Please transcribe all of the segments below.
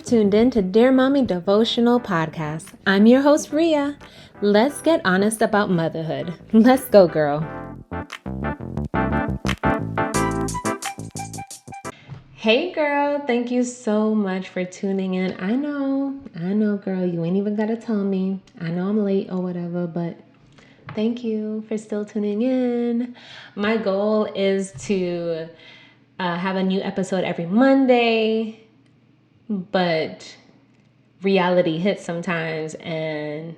tuned in to Dear Mommy Devotional Podcast. I'm your host, Rhea. Let's get honest about motherhood. Let's go, girl. Hey, girl. Thank you so much for tuning in. I know, girl. You ain't even got to tell me. I know I'm late or whatever, but thank you for still tuning in. My goal is to have a new episode every Monday, but reality hits sometimes and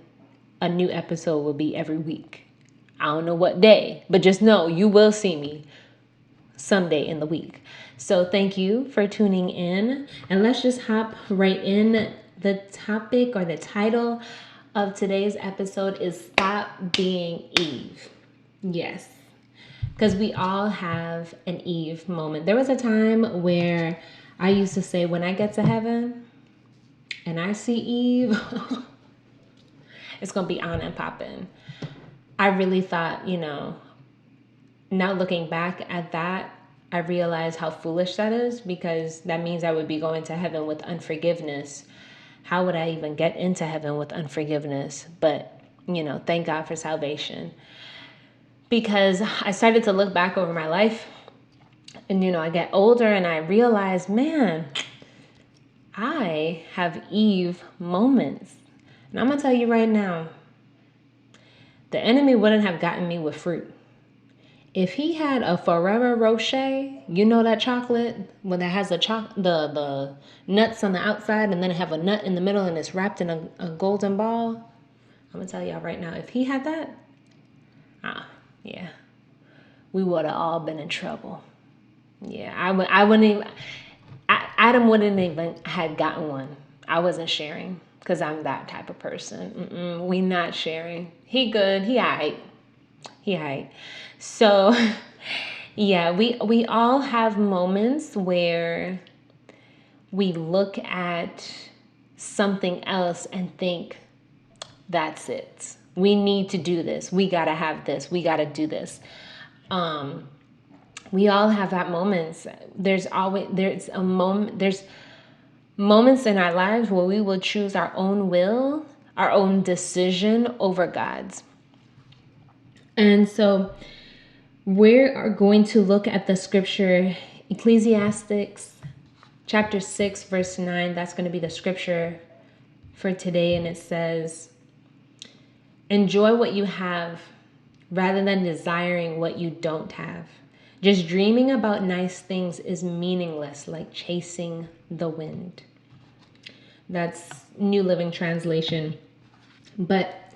a new episode will be every week. I don't know what day, but just know you will see me someday in the week. So thank you for tuning in, and let's just hop right in. The topic or the title of today's episode is Stop Being Eve. Yes, because we all have an Eve moment. There was a time where I used to say, when I get to heaven and I see Eve, it's going to be on and popping. I really thought, now looking back at that, I realized how foolish that is, because that means I would be going to heaven with unforgiveness. How would I even get into heaven with unforgiveness? But, thank God for salvation. Because I started to look back over my life and, I get older and I realize, man, I have Eve moments. And I'm going to tell you right now, the enemy wouldn't have gotten me with fruit. If he had a Ferrero Rocher, that chocolate, that has the nuts on the outside and then it have a nut in the middle and it's wrapped in a golden ball, I'm going to tell y'all right now, if he had that, we would have all been in trouble. Yeah, Adam wouldn't even had gotten one. I wasn't sharing because I'm that type of person. We not sharing. He good. He all right. So, yeah, we all have moments where we look at something else and think, that's it. We need to do this. We got to have this. We got to do this. We all have that moments. There's moments in our lives where we will choose our own will, our own decision over God's. And so we are going to look at the scripture, Ecclesiastes chapter 6, verse 9. That's going to be the scripture for today. And it says, enjoy what you have rather than desiring what you don't have. Just dreaming about nice things is meaningless, like chasing the wind. That's New Living Translation. But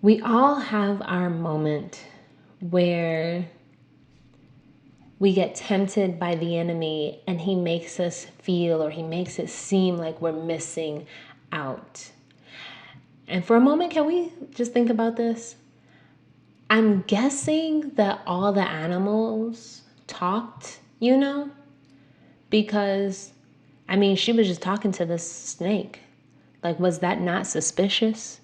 we all have our moment where we get tempted by the enemy and he makes us feel, or he makes it seem like we're missing out. And for a moment, can we just think about this? I'm guessing that all the animals talked, because, she was just talking to this snake. Like, was that not suspicious?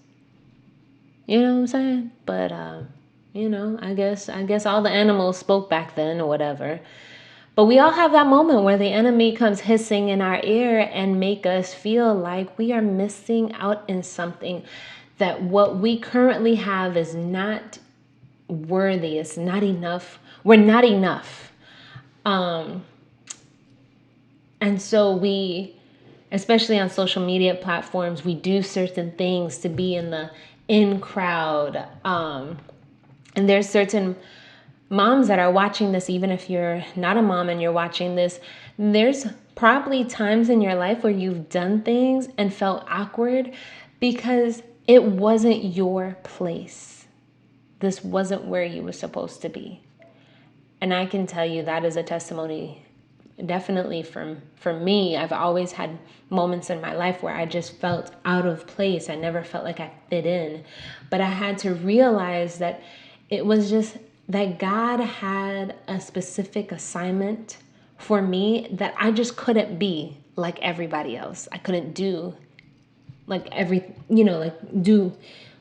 You know what I'm saying? But, I guess all the animals spoke back then or whatever. But we all have that moment where the enemy comes hissing in our ear and make us feel like we are missing out in something, that what we currently have is not worthy. It's not enough. We're not enough. And so we, especially on social media platforms, we do certain things to be in the in crowd. And there's certain moms that are watching this. Even if you're not a mom and you're watching this, there's probably times in your life where you've done things and felt awkward because it wasn't your place. This wasn't where you were supposed to be. And I can tell you that is a testimony, definitely for me. I've always had moments in my life where I just felt out of place. I never felt like I fit in. But I had to realize that it was just that God had a specific assignment for me, that I just couldn't be like everybody else. I couldn't do do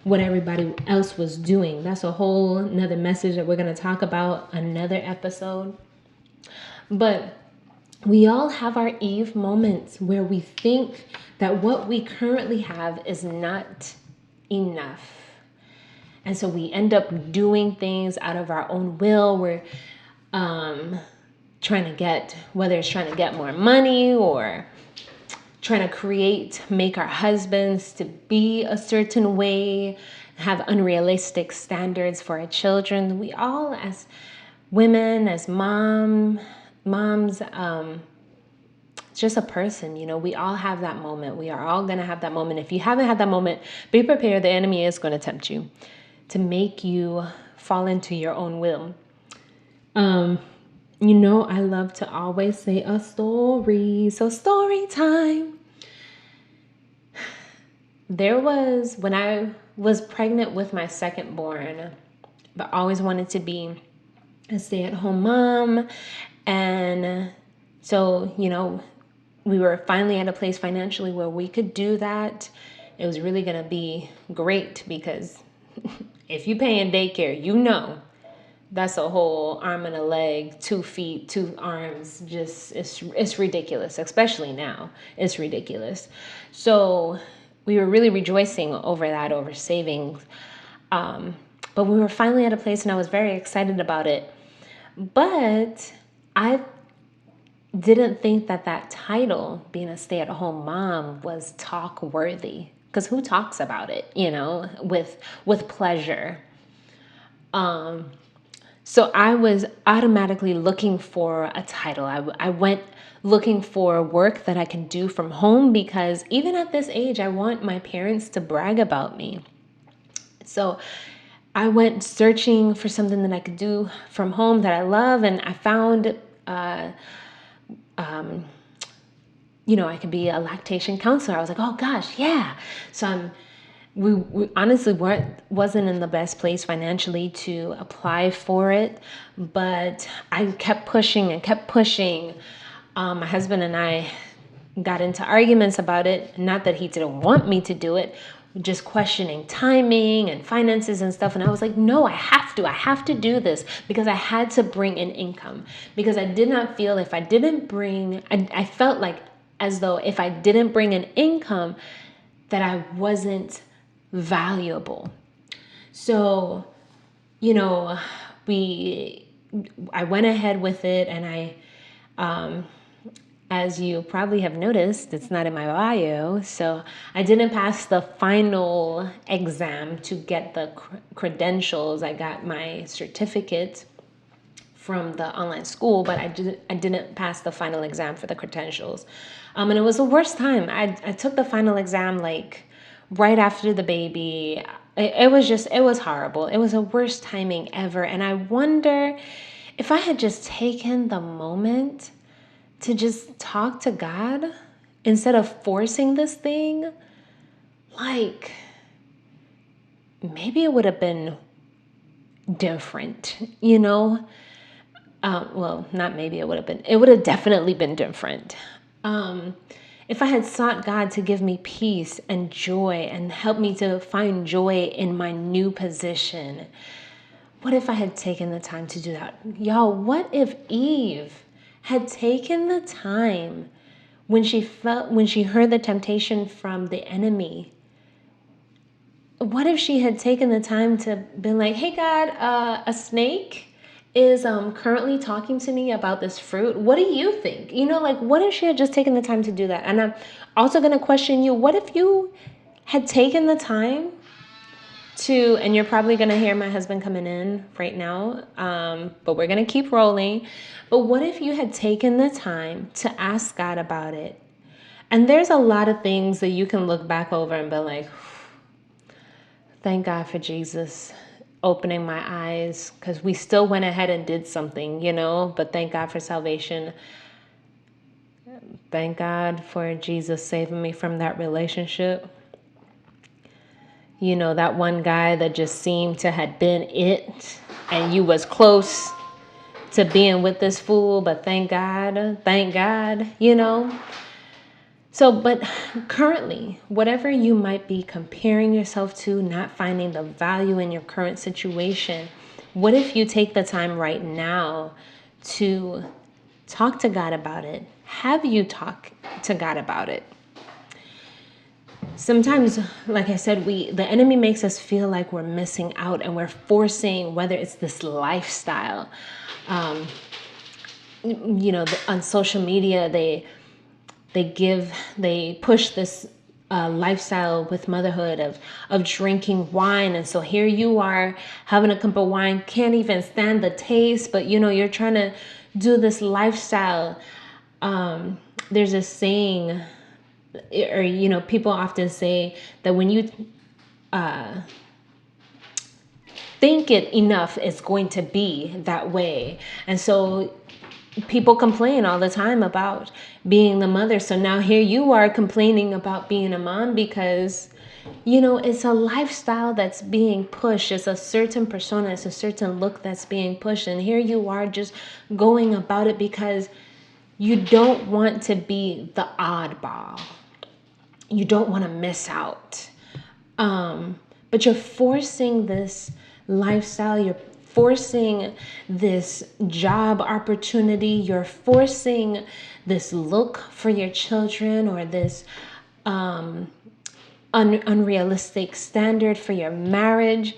what everybody else was doing. That's a whole another message that we're going to talk about another episode. But We all have our Eve moments where we think that what we currently have is not enough. And so we end up doing things out of our own will. We're trying to get, whether it's trying to get more money or trying to make our husbands to be a certain way, have unrealistic standards for our children. We all, as women, as moms, just a person, we all have that moment. We are all going to have that moment. If you haven't had that moment, be prepared. The enemy is going to tempt you to make you fall into your own will. I love to always say a story. So story time. There was, when I was pregnant with my second born, but always wanted to be a stay-at-home mom. And so, we were finally at a place financially where we could do that. It was really going to be great because if you pay in daycare, that's a whole arm and a leg, 2 feet, 2 arms. Just it's ridiculous, especially now. It's ridiculous. So we were really rejoicing over savings. But we were finally at a place and I was very excited about it. But I didn't think that title, being a stay-at-home mom, was talk worthy. Because who talks about it, with pleasure? So I was automatically looking for a title. I went looking for work that I can do from home because even at this age, I want my parents to brag about me. So I went searching for something that I could do from home that I love, and I found, I could be a lactation counselor. I was like, oh gosh, yeah. So we honestly wasn't in the best place financially to apply for it, but I kept pushing and kept pushing. My husband and I got into arguments about it. Not that he didn't want me to do it, just questioning timing and finances and stuff. And I was like, no, I have to do this because I had to bring in income, because I did not feel if I didn't bring, I felt like as though if I didn't bring in income, that I wasn't valuable. So, I went ahead with it, and as you probably have noticed, it's not in my bio. So I didn't pass the final exam to get the credentials. I got my certificate from the online school, but I didn't pass the final exam for the credentials. And it was the worst time. I took the final exam like right after the baby. It was horrible. It was the worst timing ever. And I wonder if I had just taken the moment to just talk to God instead of forcing this thing, like maybe it would have been different, well, not maybe it would have been, it would have definitely been different. If I had sought God to give me peace and joy and help me to find joy in my new position, what if I had taken the time to do that? Y'all, what if Eve had taken the time when she heard the temptation from the enemy? What if she had taken the time to be like, hey God, a snake is currently talking to me about this fruit. What do you think? What if she had just taken the time to do that? And I'm also going to question you, what if you had taken the time to, and you're probably going to hear my husband coming in right now, but we're going to keep rolling. But what if you had taken the time to ask God about it? And there's a lot of things that you can look back over and be like, thank God for Jesus opening my eyes, because we still went ahead and did something, but thank God for salvation. Thank God for Jesus saving me from that relationship. That one guy that just seemed to had been it, and you was close to being with this fool, but thank God. So, but currently, whatever you might be comparing yourself to, not finding the value in your current situation, what if you take the time right now to Talk to God about it. Have you talk to God about it? Sometimes, like I said, the enemy makes us feel like we're missing out, and we're forcing, whether it's this lifestyle, on social media, they push this lifestyle with motherhood of drinking wine. And so here you are having a cup of wine, can't even stand the taste, but you're trying to do this lifestyle. There's a saying, or people often say that when you think it enough, it's going to be that way. And so people complain all the time about being the mother. So now here you are complaining about being a mom because, it's a lifestyle that's being pushed. It's a certain persona, it's a certain look that's being pushed. And here you are just going about it because you don't want to be the oddball. You don't want to miss out. But you're forcing this lifestyle, you're forcing this job opportunity, you're forcing this look for your children, or this unrealistic standard for your marriage,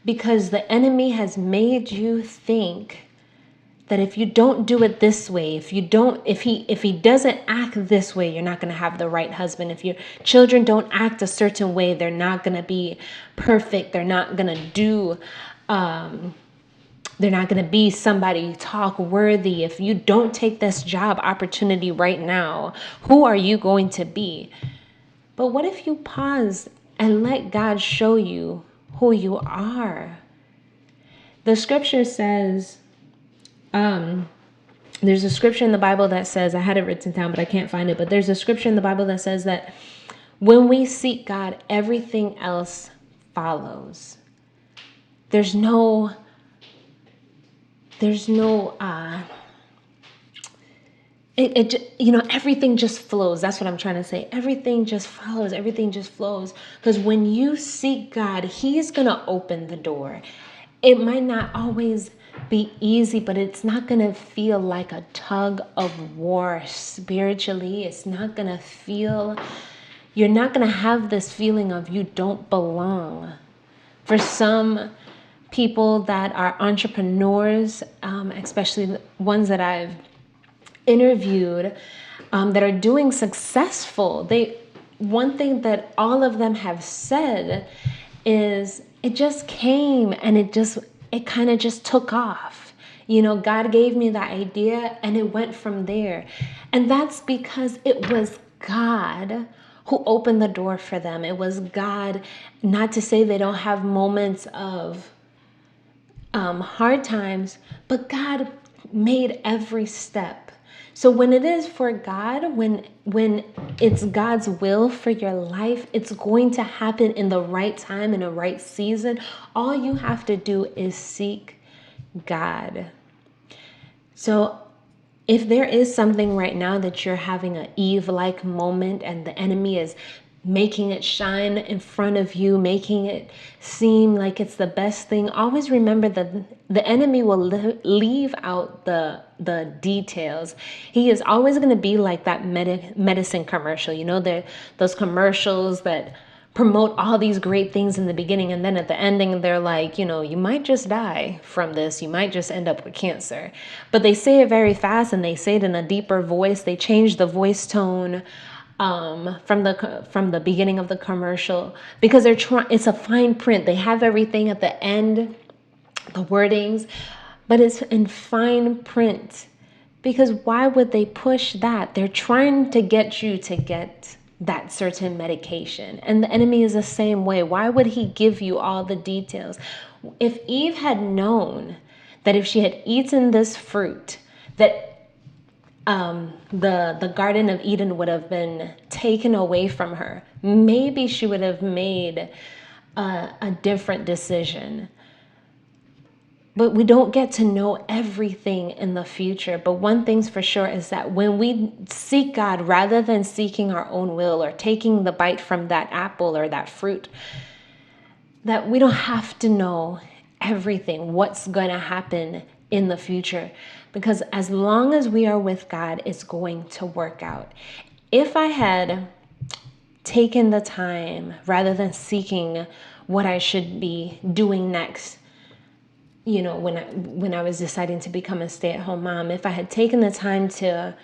because the enemy has made you think that if you don't do it this way, if he doesn't act this way, you're not going to have the right husband. If your children don't act a certain way, they're not going to be perfect. They're not going to do they're not going to be somebody talk worthy. If you don't take this job opportunity right now, who are you going to be? But what if you pause and let God show you who you are? The scripture says, there's a scripture in the Bible that says, I had it written down, but I can't find it. But there's a scripture in the Bible that says that when we seek God, everything else follows. There's no everything just flows. That's what I'm trying to say. Everything just follows. Everything just flows. Because when you seek God, He's going to open the door. It might not always be easy, but it's not going to feel like a tug of war spiritually. It's not going to feel, you're not going to have this feeling of you don't belong. For some people that are entrepreneurs, especially the ones that I've interviewed, that are doing successful, one thing that all of them have said is it just came and it kind of just took off. God gave me the idea and it went from there. And that's because it was God who opened the door for them. It was God. Not to say they don't have moments of hard times, but God made every step. So when it is for God, when it's God's will for your life, it's going to happen in the right time, in the right season. All you have to do is seek God. So if there is something right now that you're having an Eve-like moment and the enemy is making it shine in front of you, making it seem like it's the best thing, always remember that the enemy will leave out the details. He is always going to be like that medicine commercial. Those commercials that promote all these great things in the beginning, and then at the ending they're like, you might just die from this, you might just end up with cancer. But they say it very fast and they say it in a deeper voice. They change the voice tone from the beginning of the commercial, because it's a fine print. They have everything at the end, the wordings, but it's in fine print. Because why would they push that? They're trying to get you to get that certain medication. And the enemy is the same way. Why would he give you all the details? If Eve had known that if she had eaten this fruit, that the Garden of Eden would have been taken away from her, maybe she would have made a different decision. But we don't get to know everything in the future. But one thing's for sure is that when we seek God, rather than seeking our own will or taking the bite from that apple or that fruit, that we don't have to know everything, what's going to happen in the future. because as long as we are with God, it's going to work out. If I had taken the time rather than seeking what I should be doing next, when I was deciding to become a stay-at-home mom, if I had taken the time to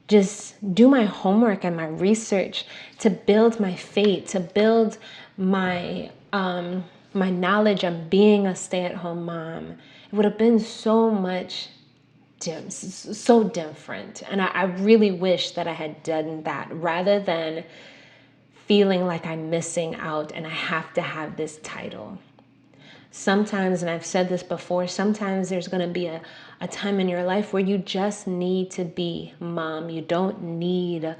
just do my homework and my research, to build my faith, to build my knowledge of being a stay-at-home mom, it would have been so different. And I really wish that I had done that rather than feeling like I'm missing out and I have to have this title. Sometimes, and I've said this before, sometimes there's going to be a time in your life where you just need to be mom. You don't need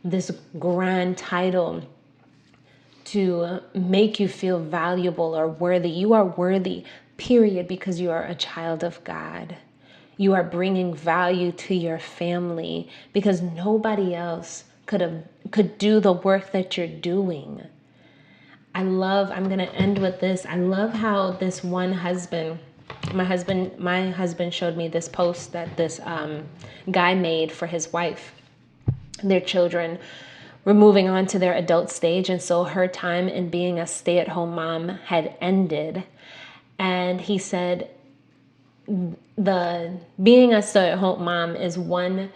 this grand title to make you feel valuable or worthy. You are worthy, period, because you are a child of God. You are bringing value to your family because nobody else could do the work that you're doing. I'm going to end with this. I love how this one husband, my husband showed me this post that this guy made for his wife. Their children were moving on to their adult stage, and so her time in being a stay-at-home mom had ended. And he said, the being a stay-at-home mom is one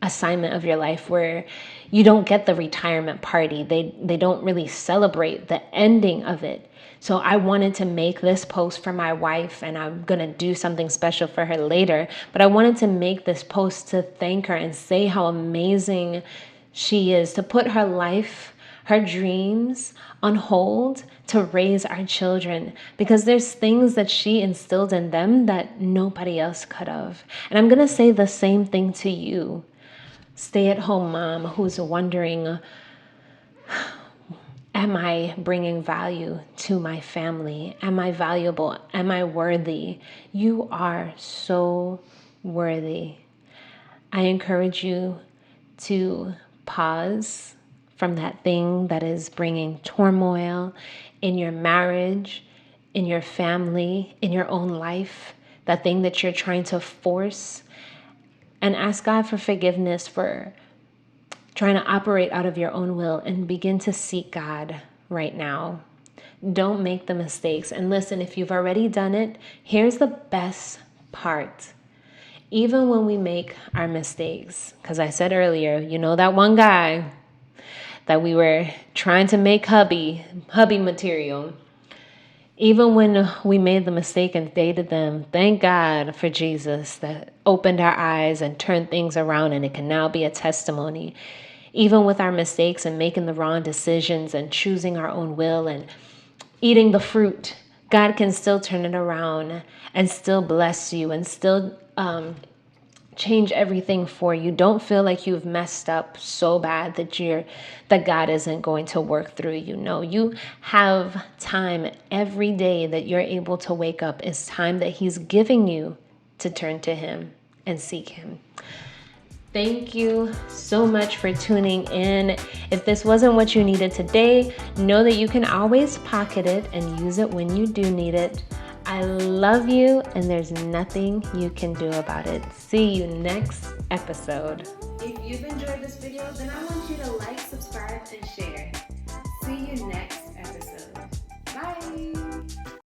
assignment of your life where you don't get the retirement party. They don't really celebrate the ending of it. So I wanted to make this post for my wife, and I'm going to do something special for her later, but I wanted to make this post to thank her and say how amazing she is, to put her life, her dreams on hold to raise our children, because there's things that she instilled in them that nobody else could have. And I'm going to say the same thing to you, stay-at-home mom who's wondering, am I bringing value to my family? Am I valuable? Am I worthy? You are so worthy. I encourage you to pause from that thing that is bringing turmoil in your marriage, in your family, in your own life, that thing that you're trying to force, and ask God for forgiveness for trying to operate out of your own will, and begin to seek God right now. Don't make the mistakes. And listen, if you've already done it, here's the best part. Even when we make our mistakes, because I said earlier, that one guy that we were trying to make hubby material, even when we made the mistake and dated them, thank God for Jesus that opened our eyes and turned things around, and it can now be a testimony. Even with our mistakes and making the wrong decisions and choosing our own will and eating the fruit, God can still turn it around and still bless you and still change everything for you. Don't feel like you've messed up so bad that God isn't going to work through you. No, you have time every day that you're able to wake up is time that He's giving you to turn to Him and seek Him. Thank you so much for tuning in. If this wasn't what you needed today, know that you can always pocket it and use it when you do need it. I love you, and there's nothing you can do about it. See you next episode. If you've enjoyed this video, then I want you to like, subscribe, and share. See you next